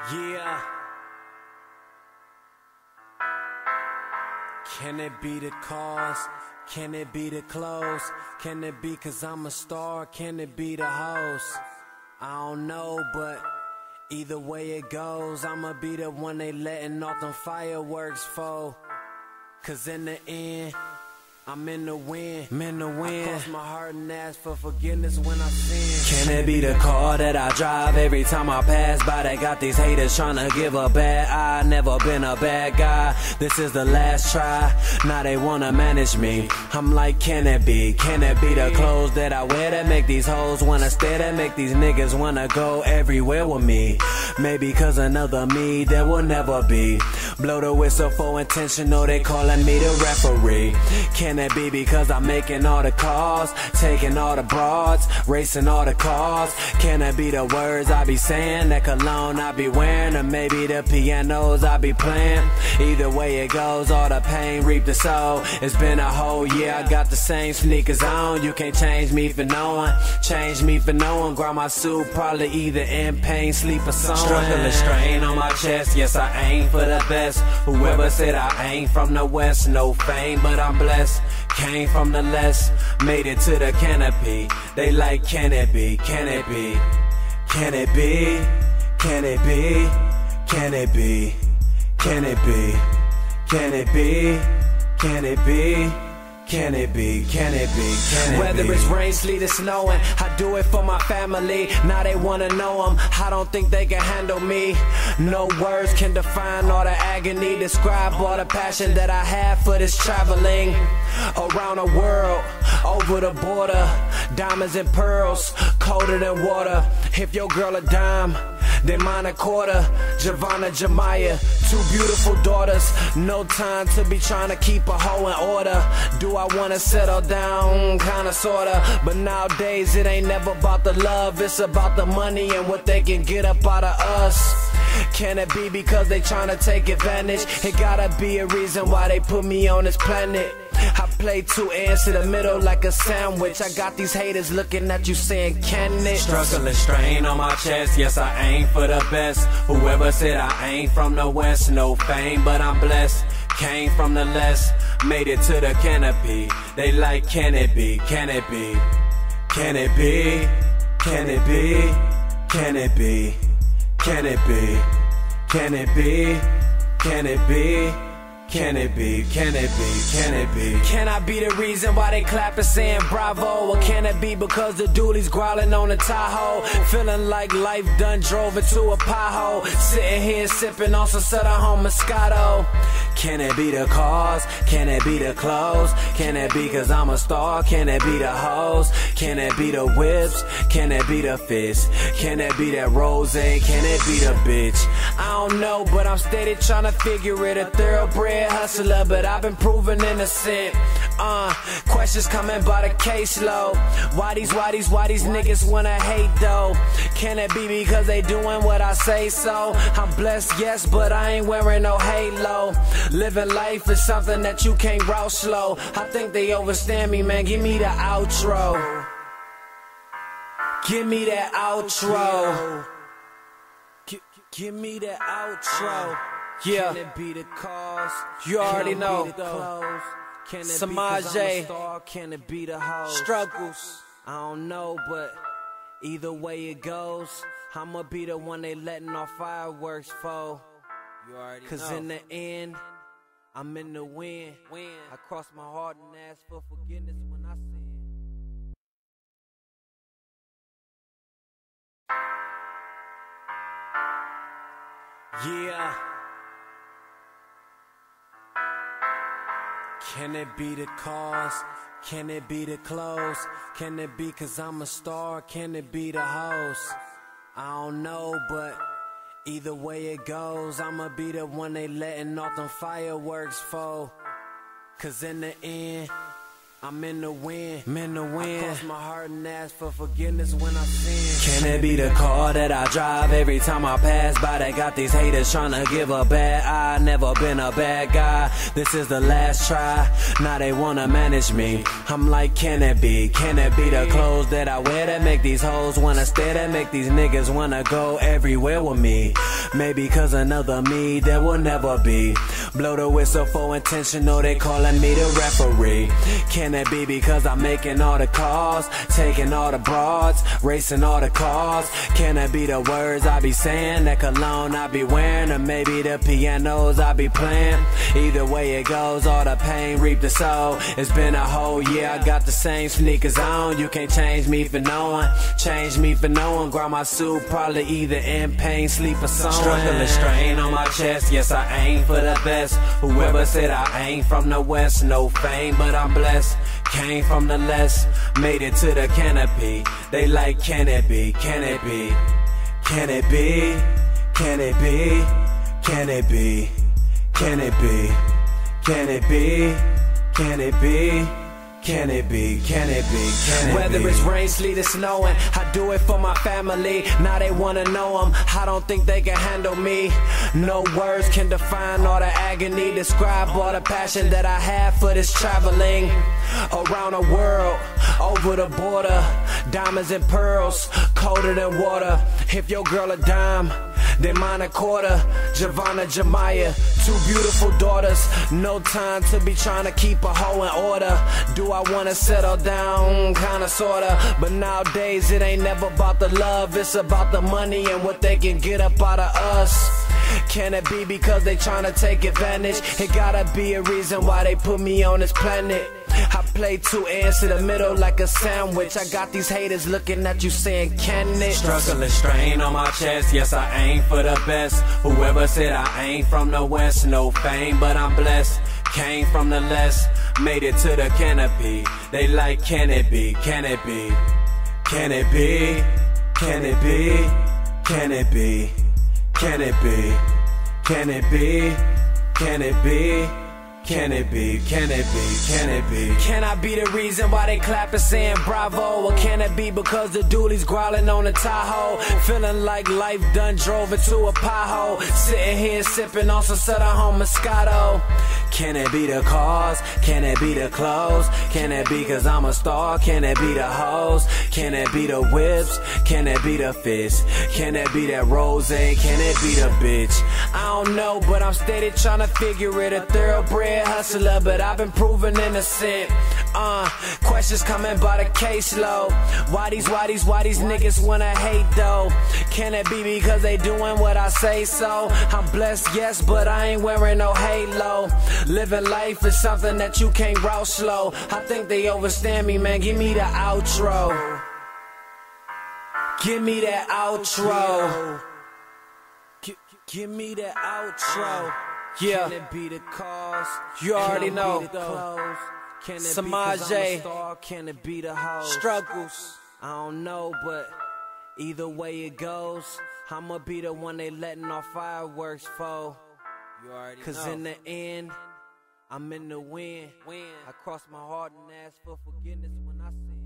Yeah. Can it be the cause? Can it be the clothes? Can it be 'cause I'm a star? Can it be the host? I don't know, but either way it goes, I'ma be the one they letting off them fireworks for. 'Cause in the end, I'm in the wind. I cross my heart and ask for forgiveness when I sin. Can it be the car that I drive every time I pass by? They got these haters tryna give a bad eye. Never been a bad guy. This is the last try. Now they wanna manage me. I'm like, can it be? Can it be the clothes that I wear that make these hoes wanna stare? That make these niggas wanna go everywhere with me? Maybe 'cause another me there will never be. Blow the whistle for intentional. They calling me the referee. Can it be because I'm making all the calls, taking all the broads, racing all the cars? Can it be the words I be saying, that cologne I be wearing, or maybe the pianos I be playing? Either way it goes, all the pain reap the soul. It's been a whole year, I got the same sneakers on. You can't change me for no one, change me for no one. Grab my suit, probably either in pain, sleep or sewing. Struggling strain on my chest, yes I aim for the best. Whoever said I ain't from the west, no fame but I'm blessed. Came from the less, made it to the canopy. They like, can it be? Can it be? Can it be? Can it be? Can it be? Can it be? Can it be? Can it be? Can it be? Can it be? Can it be? Whether it's rain, sleet, or snowing, I do it for my family. Now they wanna know them. I don't think they can handle me. No words can define all the agony, describe all the passion that I have for this traveling around the world, over the border. Diamonds and pearls, colder than water. If your girl a dime, then mine a quarter. Giovanna, Jemiah, two beautiful daughters. No time to be trying to keep a hoe in order. Do I wanna settle down? Kinda sorta. But nowadays it ain't never about the love, it's about the money and what they can get up out of us. Can it be because they tryna take advantage? It gotta be a reason why they put me on this planet. I play two ends to the middle like a sandwich. I got these haters looking at you saying, can it? Struggling strain on my chest, yes I aim for the best. Whoever said I ain't from the west, no fame but I'm blessed. Came from the less, made it to the canopy. They like, can it be? Can it be? Can it be? Can it be? Can it be? Can it be? Can it be? Can it be? Can it be? Can it be? Can it be? Can I be the reason why they clapping saying bravo? Or can it be because the dooley's growling on the Tahoe? Feeling like life done drove into a pothole. Sitting here sipping on some Southern Home Moscato. Can it be the cars? Can it be the clothes? Can it be 'cause I'm a star? Can it be the hoes? Can it be the whips? Can it be the fist? Can it be that rose? Can it be the bitch? I don't know, but I'm steady trying to figure it. A thoroughbred hustler, but I've been proven innocent. Questions coming by the caseload. Why these niggas wanna hate though? Can it be because they doing what I say so? I'm blessed, yes, but I ain't wearing no halo. Living life is something that you can't route slow. I think they overstand me, man. Give me the outro. Give me that outro. Give me that outro. Yeah, can it be the cause? You already know. Can it Samaje, can it be the hoes? Struggles, I don't know, but either way it goes, I'ma be the one they letting off fireworks for. You already know. 'Cause in the end, I'm in the wind. I cross my heart and ask for forgiveness when I sin. Yeah. Can it be the cause? Can it be the clothes? Can it be 'cause I'm a star? Can it be the host? I don't know, but either way it goes, I'ma be the one they letting off them fireworks for. 'Cause in the end, I'm in the wind, I cross my heart and ask for forgiveness when I sin. Can it be the car that I drive every time I pass by that got these haters trying to give a bad eye? Never been a bad guy, this is the last try. Now they wanna manage me, I'm like, can it be? Can it be the clothes that I wear that make these hoes wanna stare, that make these niggas wanna go everywhere with me? Maybe cause another me there will never be. Blow the whistle for intentional, they calling me the referee. Can it be because I'm making all the calls, taking all the broads, racing all the cars? Can it be the words I be saying, that cologne I be wearing, or maybe the pianos I be playing? Either way it goes, all the pain reap the soul. It's been a whole year, I got the same sneakers on. You can't change me for no one, change me for no one. Grind my suit, probably either in pain, sleep or something. Struggling strain on my chest, yes I aim for the best. Whoever said I ain't from the west, no fame but I'm blessed. Came from the less, made it to the canopy. They like, can it be? Can it be? Can it be? Can it be? Can it be? Can it be? Can it be? Can it be? Can it be? Can it be? Can it be? Whether it's rain, sleet, or snowing, I do it for my family. Now they wanna know them, I don't think they can handle me. No words can define all the agony, describe all the passion that I have for this traveling around the world, over the border. Diamonds and pearls, colder than water. If your girl a dime, then mine a quarter. Giovanna, Jemiah, two beautiful daughters. No time to be trying to keep a hoe in order. Do I wanna settle down? Kinda sorta. But nowadays it ain't never about the love, it's about the money and what they can get up out of us. Can it be because they tryna take advantage? It gotta be a reason why they put me on this planet. I play two ends to the middle like a sandwich. I got these haters looking at you saying, can it? Struggling strain on my chest, yes I aim for the best. Whoever said I ain't from the west, no fame but I'm blessed. Came from the less, made it to the canopy. They like, can it be? Can it be? Can it be? Can it be? Can it be? Can it be? Can it be? Can it be? Can it be? Can it be? Can it be? Can I be the reason why they clapping saying bravo? Or can it be because the dooley's growling on the Tahoe? Feeling like life done drove into a pothole. Sitting here sipping on some Southern Home Moscato. Can it be the cars? Can it be the clothes? Can it be cause I'm a star? Can it be the hoes? Can it be the whips? Can it be the fist? Can it be that rose? Can it be the bitch? I don't know, but I'm steady trying to figure it. A thoroughbred hustler, but I've been proven innocent. Questions coming by the caseload. Why these niggas wanna hate though? Can it be because they doing what I say so? I'm blessed, yes, but I ain't wearing no halo. Living life is something that you can't route slow. I think they overstand me, man. Give me the outro. Give me that outro. Give me the outro. Yeah. Can it be the cause? You already know. Samaje. Can it be the hoes? Struggles. I don't know, but either way it goes, I'ma be the one they letting off fireworks for. You already know. Cause in the end, I'm in the wind. I cross my heart and ask for forgiveness when I sin.